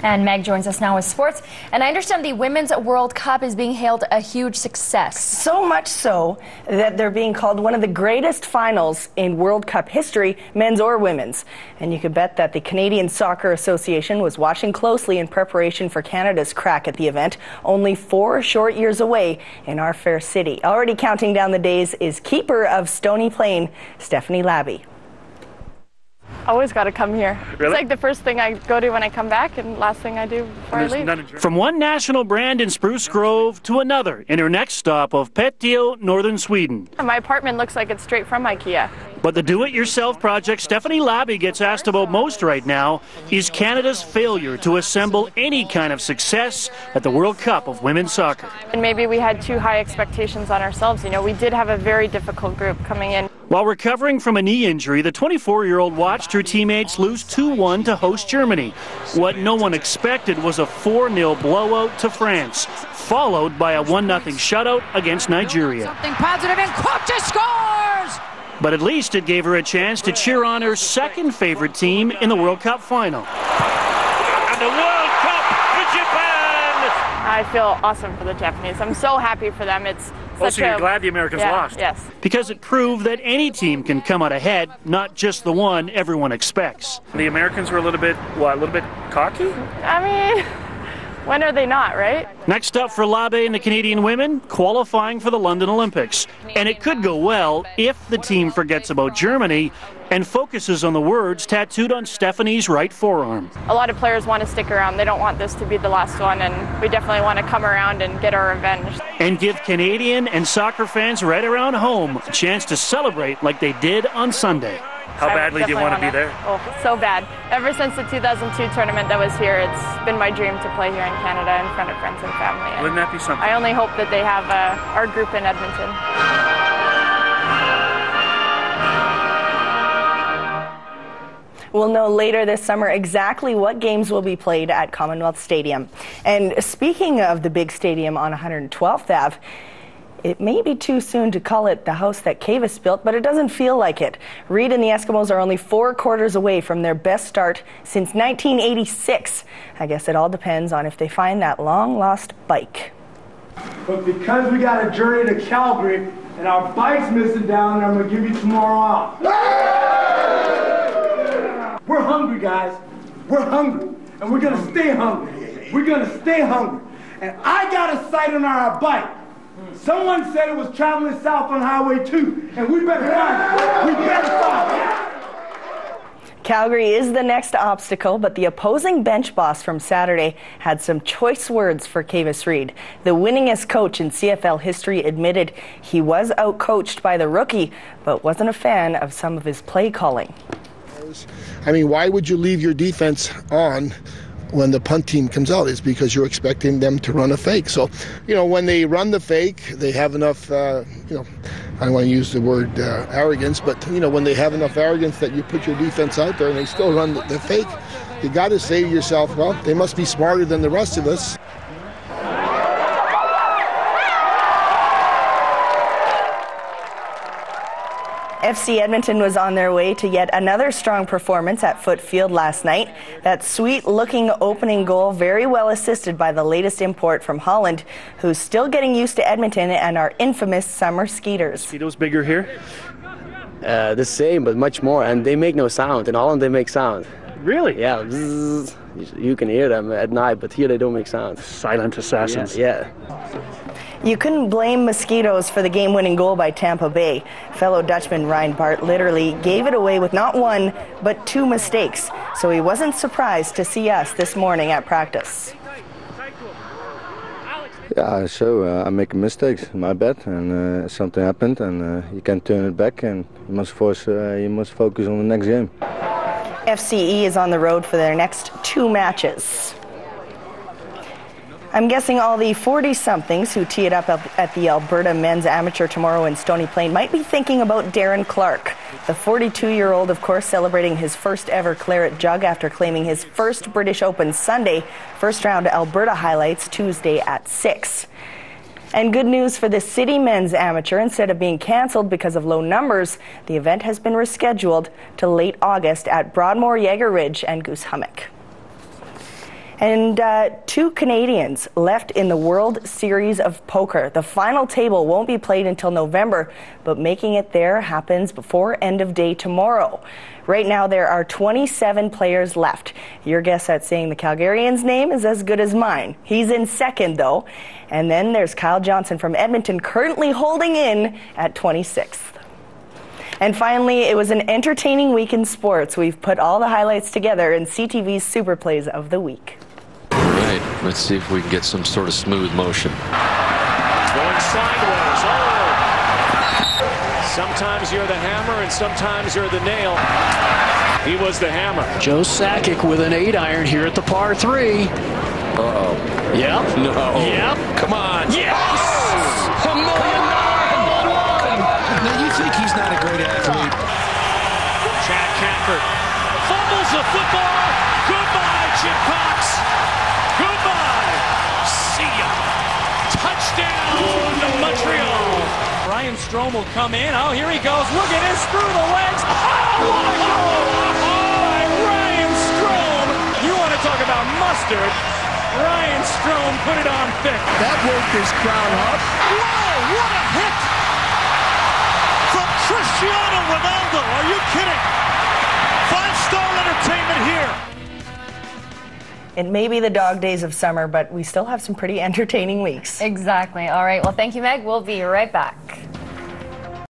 And Meg joins us now with sports. And I understand the Women's World Cup is being hailed a huge success. So much so that they're being called one of the greatest finals in World Cup history, men's or women's. And you could bet that the Canadian Soccer Association was watching closely in preparation for Canada's crack at the event, only 4 short years away in our fair city. Already counting down the days is keeper of Stony Plain, Stephanie Labby. Always got to come here. Really? It's like the first thing I go to when I come back and last thing I do before I leave. From one national brand in Spruce Grove to another in her next stop of Piteå, northern Sweden. My apartment looks like it's straight from IKEA. But the do-it-yourself project Stephanie Labby gets asked about most right now is Canada's failure to assemble any kind of success at the World Cup of women's soccer. And maybe we had too high expectations on ourselves. You know, we did have a very difficult group coming in. While recovering from a knee injury, the 24-year-old watched her teammates lose 2-1 to host Germany. What no one expected was a 4-0 blowout to France, followed by a 1-0 shutout against Nigeria. Something positive, and Kwapcha scores! But at least it gave her a chance to cheer on her second favorite team in the World Cup final. And the World Cup for Japan! I feel awesome for the Japanese. I'm so happy for them. It's so you're glad the Americans lost? Yes. Because it proved that any team can come out ahead, not just the one everyone expects. The Americans were a little bit cocky? I mean, when are they not, right? Next up for Labbe and the Canadian women, qualifying for the London Olympics. And it could go well if the team forgets about Germany and focuses on the words tattooed on Stephanie's right forearm. A lot of players want to stick around. They don't want this to be the last one, and we definitely want to come around and get our revenge. And give Canadian and soccer fans right around home a chance to celebrate like they did on Sunday. How badly do you want to be there? Oh, so bad. Ever since the 2002 tournament that was here, it's been my dream to play here in Canada in front of friends and family. And wouldn't that be something? I only hope that they have our group in Edmonton. We'll know later this summer exactly what games will be played at Commonwealth Stadium. And speaking of the big stadium on 112th Ave, it may be too soon to call it the house that Kavis built, but it doesn't feel like it. Reed and the Eskimos are only 4 quarters away from their best start since 1986. I guess it all depends on if they find that long-lost bike. But because we got a journey to Calgary and our bike's missing down there, I'm going to give you tomorrow off. We're hungry, guys. We're hungry. And we're going to stay hungry. We're going to stay hungry. And I got a sight on our bike. Someone said it was traveling south on Highway 2, and we better find it. We better find it. Calgary is the next obstacle, but the opposing bench boss from Saturday had some choice words for Kavis Reed. The winningest coach in CFL history admitted he was outcoached by the rookie, but wasn't a fan of some of his play calling. I mean, why would you leave your defense on when the punt team comes out? Is because you're expecting them to run a fake. So, you know, when they run the fake, they have enough, I don't want to use the word arrogance, but, you know, when they have enough arrogance that you put your defense out there and they still run the fake, you got to say to yourself, well, they must be smarter than the rest of us. FC Edmonton was on their way to yet another strong performance at Foot Field last night. That sweet-looking opening goal very well assisted by the latest import from Holland, who's still getting used to Edmonton and our infamous summer skeeters. Mosquitoes bigger here? The same, but much more, and they make no sound. In Holland, they make sound. Really? Yeah, bzzz. You can hear them at night, but here they don't make sound. Silent assassins. Yeah. You couldn't blame mosquitoes for the game-winning goal by Tampa Bay. Fellow Dutchman Ryan Bart literally gave it away with not 1, but 2 mistakes. So he wasn't surprised to see us this morning at practice. Yeah, so I make mistakes, my bad, and something happened, and you can't turn it back, and you must focus on the next game. FCE is on the road for their next 2 matches. I'm guessing all the 40-somethings who tee it up at the Alberta Men's Amateur tomorrow in Stony Plain might be thinking about Darren Clark. The 42-year-old, of course, celebrating his first ever claret jug after claiming his first British Open Sunday. First round Alberta highlights Tuesday at 6. And good news for the City Men's Amateur. Instead of being cancelled because of low numbers, the event has been rescheduled to late August at Broadmoor, Jaeger Ridge and Goose Hummock. And 2 Canadians left in the World Series of Poker. The final table won't be played until November, but making it there happens before end of day tomorrow. Right now, there are 27 players left. Your guess at saying the Calgarian's name is as good as mine. He's in second, though. And then there's Kyle Johnson from Edmonton, currently holding in at 26th. And finally, it was an entertaining week in sports. We've put all the highlights together in CTV's Super Plays of the Week. All right, let's see if we can get some sort of smooth motion. Going sideways. Oh! Sometimes you're the hammer and sometimes you're the nail. He was the hammer. Joe Sakic with an 8-iron here at the par 3. Uh-oh. Yep. No. Yep. Come on. Yes! $1 million hole-in-one. Now you think he's not a great athlete. Chad Catford fumbles the football. Goodbye, Chip Cox. Goodbye. See ya. Touchdown to Montreal. Ryan Strome will come in. Oh, here he goes. Look at his screw the legs. Oh, by Ryan Strome. You want to talk about mustard? Ryan Strome put it on thick. That woke this crowd up. Whoa, what a hit from Cristiano Ronaldo. Are you kidding? 5-star entertainment here. It may be the dog days of summer, but we still have some pretty entertaining weeks. Exactly. All right. Well, thank you, Meg. We'll be right back.